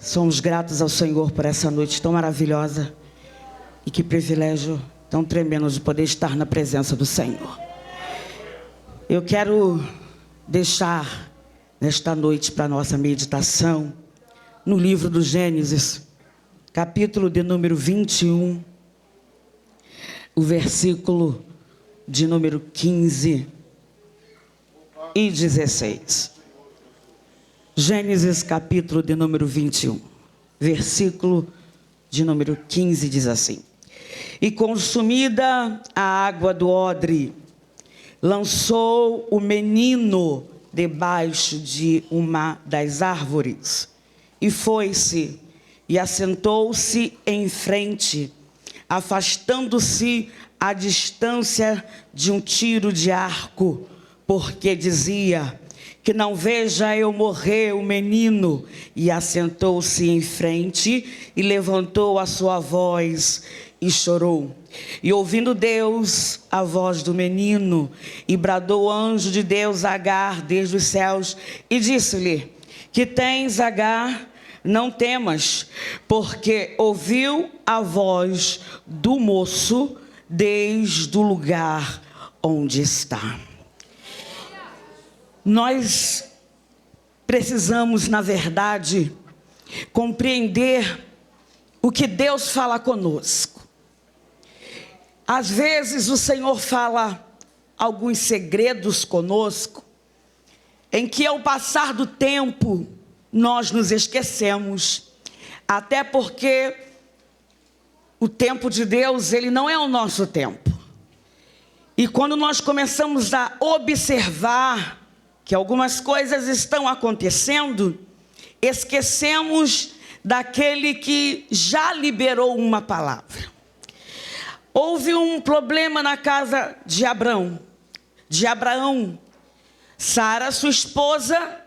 Somos gratos ao Senhor por essa noite tão maravilhosa e que privilégio tão tremendo de poder estar na presença do Senhor. Eu quero deixar nesta noite para nossa meditação no livro do Gênesis, capítulo de número 21, o versículo de número 15 e 16. Gênesis capítulo de número 21, versículo de número 15 diz assim: E consumida a água do odre, lançou o menino debaixo de uma das árvores, e foi-se, e assentou-se em frente, afastando-se à distância de um tiro de arco, porque dizia: que não veja eu morrer o menino. E assentou-se em frente e levantou a sua voz e chorou. E ouvindo Deus a voz do menino, e bradou o anjo de Deus a Agar desde os céus e disse-lhe: que tens, Agar? Não temas, porque ouviu a voz do moço desde o lugar onde está. Nós precisamos, na verdade, compreender o que Deus fala conosco. Às vezes o Senhor fala alguns segredos conosco, em que ao passar do tempo nós nos esquecemos, até porque o tempo de Deus, ele não é o nosso tempo. E quando nós começamos a observar que algumas coisas estão acontecendo, esquecemos daquele que já liberou uma palavra. Houve um problema na casa de Abraão. Sara, sua esposa,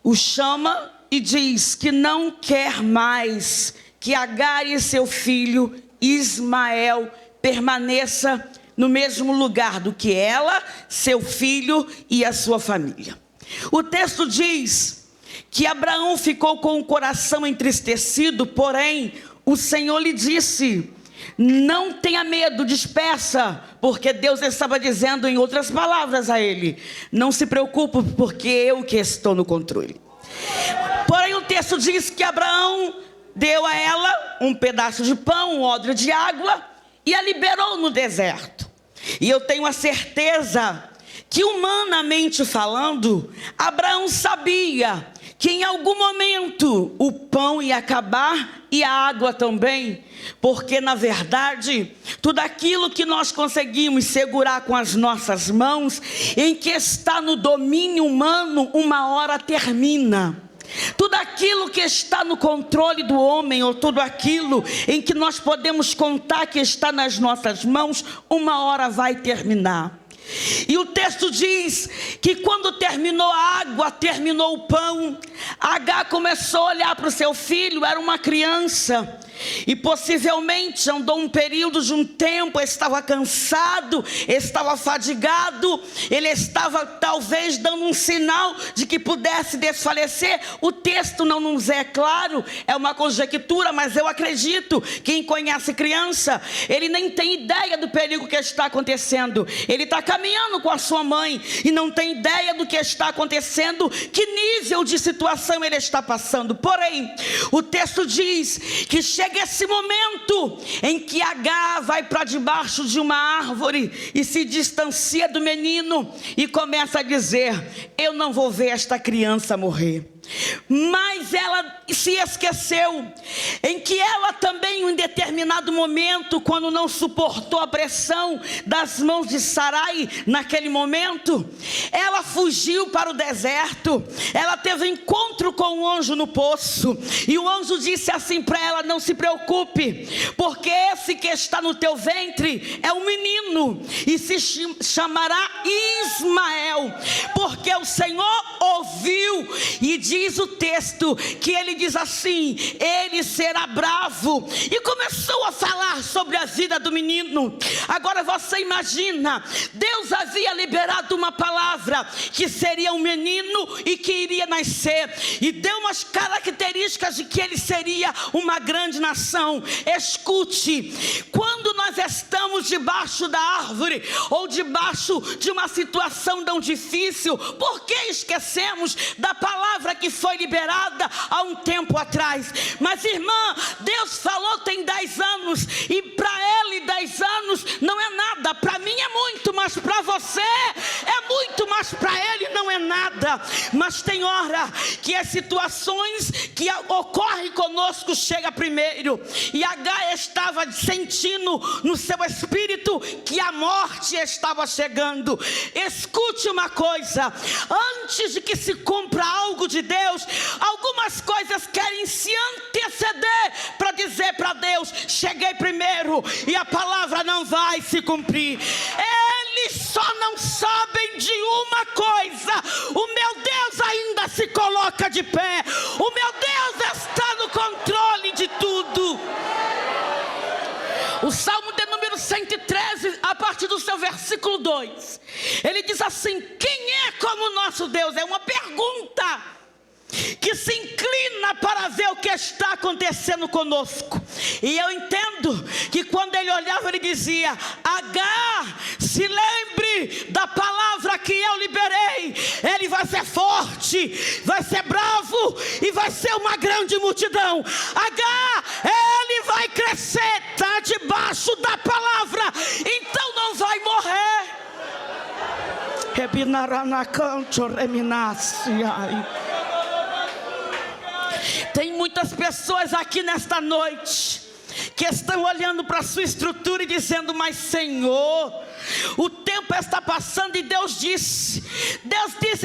o chama e diz que não quer mais que Agar e seu filho Ismael permaneça no mesmo lugar do que ela, seu filho e a sua família. O texto diz que Abraão ficou com o coração entristecido, porém o Senhor lhe disse: não tenha medo, despeça, porque Deus estava dizendo em outras palavras a ele: não se preocupe, porque eu que estou no controle. Porém o texto diz que Abraão deu a ela um pedaço de pão, um odre de água, e a liberou no deserto. E eu tenho a certeza que, humanamente falando, Abraão sabia que em algum momento o pão ia acabar e a água também, porque na verdade tudo aquilo que nós conseguimos segurar com as nossas mãos, em que está no domínio humano, uma hora termina. Tudo aquilo que está no controle do homem, ou tudo aquilo em que nós podemos contar que está nas nossas mãos, uma hora vai terminar. E o texto diz que quando terminou a água, terminou o pão, Agar começou a olhar para o seu filho, era uma criança, e possivelmente andou um período de um tempo, estava cansado, estava fadigado, ele estava talvez dando um sinal de que pudesse desfalecer. O texto não nos é claro, é uma conjectura, mas eu acredito, quem conhece criança, ele nem tem ideia do perigo que está acontecendo. Ele está caminhando com a sua mãe e não tem ideia do que está acontecendo, que nível de situação ele está passando. Porém, o texto diz que chega esse momento em que Agar vai para debaixo de uma árvore e se distancia do menino e começa a dizer: eu não vou ver esta criança morrer. Mas ela se esqueceu em que ela também, em um determinado momento, quando não suportou a pressão das mãos de Sarai, naquele momento, ela fugiu para o deserto. Ela teve encontro com o anjo no poço, e o anjo disse assim para ela: não se preocupe, porque esse que está no teu ventre é um menino, e se chamará Ismael, porque o Senhor ouviu. E diz o texto que ele diz assim: ele será bravo. E começou a falar sobre a vida do menino. Agora você imagina, Deus havia liberado uma palavra que seria um menino e que iria nascer, e deu umas características de que ele seria uma grande nação. Escute, quando nós estamos debaixo da árvore ou debaixo de uma situação tão difícil, por que esquecemos da palavra que foi liberada há um tempo atrás? Mas irmã, Deus falou tem 10 anos, e para ele 10 anos não é nada. Para mim é muito, mas para você é muito, mas para ele não é nada. Mas tem hora que as situações que ocorrem conosco chegam primeiro, e Agar estava sentindo no seu espírito que a morte estava chegando. Escute uma coisa: antes de que se cumpra algo de Deus, algumas coisas querem se anteceder para dizer para Deus: cheguei primeiro e a palavra não vai se cumprir. Eles só não sabem de uma coisa: o meu Deus ainda se coloca de pé, o meu Deus está no controle de tudo. O Salmo de número 113, a partir do seu versículo 2, ele diz assim: quem é como o nosso Deus? É uma pergunta que se inclina para ver o que está acontecendo conosco. E eu entendo que quando ele olhava, ele dizia: Agar, se lembre da palavra que eu liberei. Ele vai ser forte, vai ser bravo e vai ser uma grande multidão. Agar, ele vai crescer, está debaixo da palavra, então não vai morrer. Tem muitas pessoas aqui nesta noite que estão olhando para a sua estrutura e dizendo: mas Senhor, o tempo está passando e Deus disse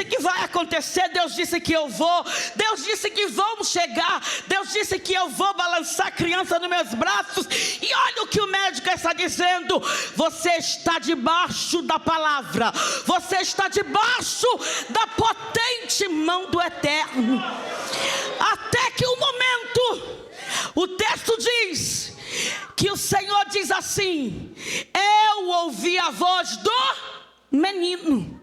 que vai acontecer, Deus disse que eu vou, Deus disse que vamos chegar, Deus disse que eu vou balançar a criança nos meus braços, e olha o que o médico está dizendo. Você está debaixo da palavra, você está debaixo da potente mão do Eterno, até que o momento, o texto diz que o Senhor diz assim: eu ouvi a voz do menino,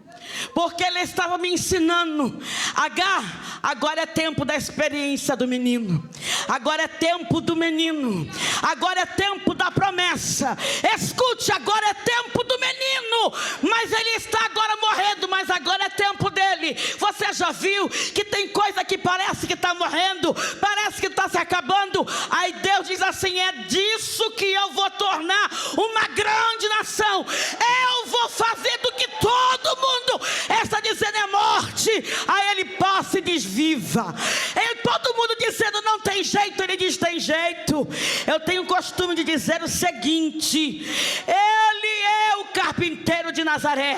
porque ele estava me ensinando: Agar, agora é tempo da experiência do menino, agora é tempo do menino, agora é tempo da promessa. Escute, agora é tempo do menino, mas ele está agora morrendo, mas agora é tempo dele. Você já viu que tem coisa que parece que está morrendo, parece que está se acabando, aí Deus diz assim: é disso que eu vou tornar uma grande nação. Eu vou fazer do que todo mundo está dizendo é morte, aí ele passa e diz viva. E todo mundo dizendo não tem jeito, ele diz tem jeito. Eu tenho o costume de dizer o seguinte: ele é o carpinteiro de Nazaré,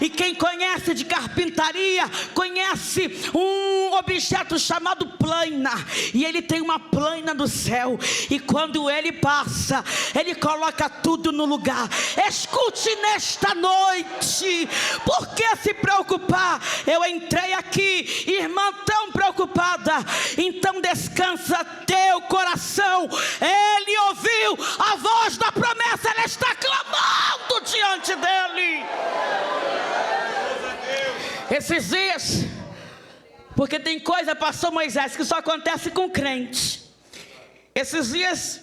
e quem conhece de carpintaria conhece um objeto chamado plana, e ele tem uma plana do céu, e quando ele passa, ele coloca tudo no lugar. Escute nesta noite, por que se preocupar? Eu entrei aqui, irmã, tão preocupada, então descansa teu coração. Ele ouviu a voz da promessa, ela está clamando diante dele. Esses dias, porque tem coisa, pastor Moisés, que só acontece com crente. Esses dias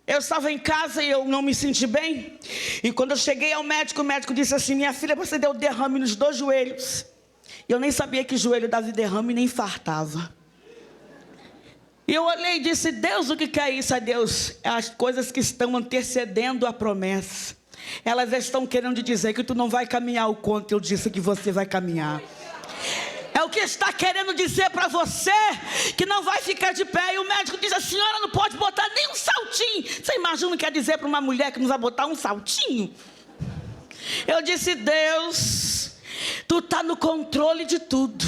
eu estava em casa e eu não me senti bem, e quando eu cheguei ao médico, o médico disse assim: minha filha, você deu derrame nos 2 joelhos. Eu nem sabia que joelho dava derrame, nem infartava. E eu olhei e disse: Deus, o que é isso? Deus, as coisas que estão antecedendo a promessa, elas estão querendo dizer que tu não vai caminhar o quanto eu disse que você vai caminhar. É o que está querendo dizer para você que não vai ficar de pé. E o médico diz: a senhora não pode botar nem um saltinho. Você imagina o que quer dizer para uma mulher que não vai botar um saltinho? Eu disse: Deus, tu está no controle de tudo,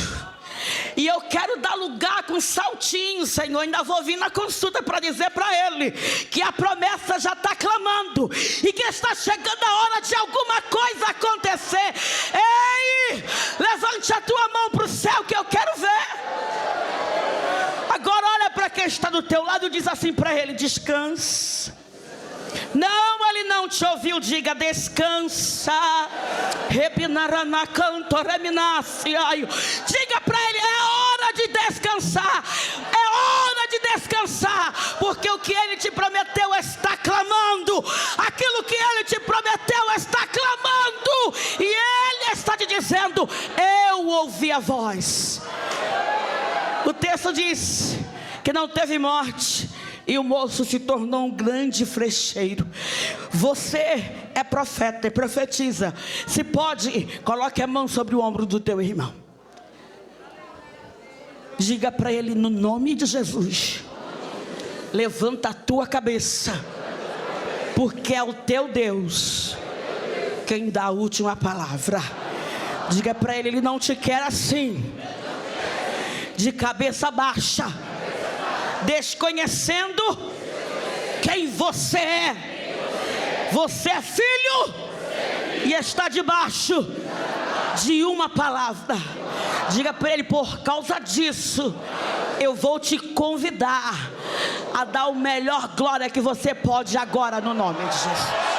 e eu quero dar lugar com saltinho, Senhor. Ainda vou vir na consulta para dizer para ele que a promessa já está clamando, e que está chegando a hora de alguma coisa acontecer. Ei, levante a tua mão para o céu que eu quero ver. Agora olha para quem está do teu lado, diz assim para ele: descansa. Não, ele não te ouviu. Diga: descansa. Diga para ele: é hora de descansar. É hora de descansar, porque o que ele te prometeu está clamando. Aquilo que ele te prometeu está clamando, e ele está te dizendo: eu ouvi a voz. O texto diz que não teve morte, e o moço se tornou um grande frecheiro. Você é profeta e profetiza. Se pode, coloque a mão sobre o ombro do teu irmão. Diga para ele: no nome de Jesus, levanta a tua cabeça, porque é o teu Deus quem dá a última palavra. Diga para ele: ele não te quer assim, de cabeça baixa, desconhecendo quem você é. Você é filho e está debaixo de uma palavra. Diga para ele: por causa disso, eu vou te convidar a dar o melhor glória que você pode agora, no nome de Jesus.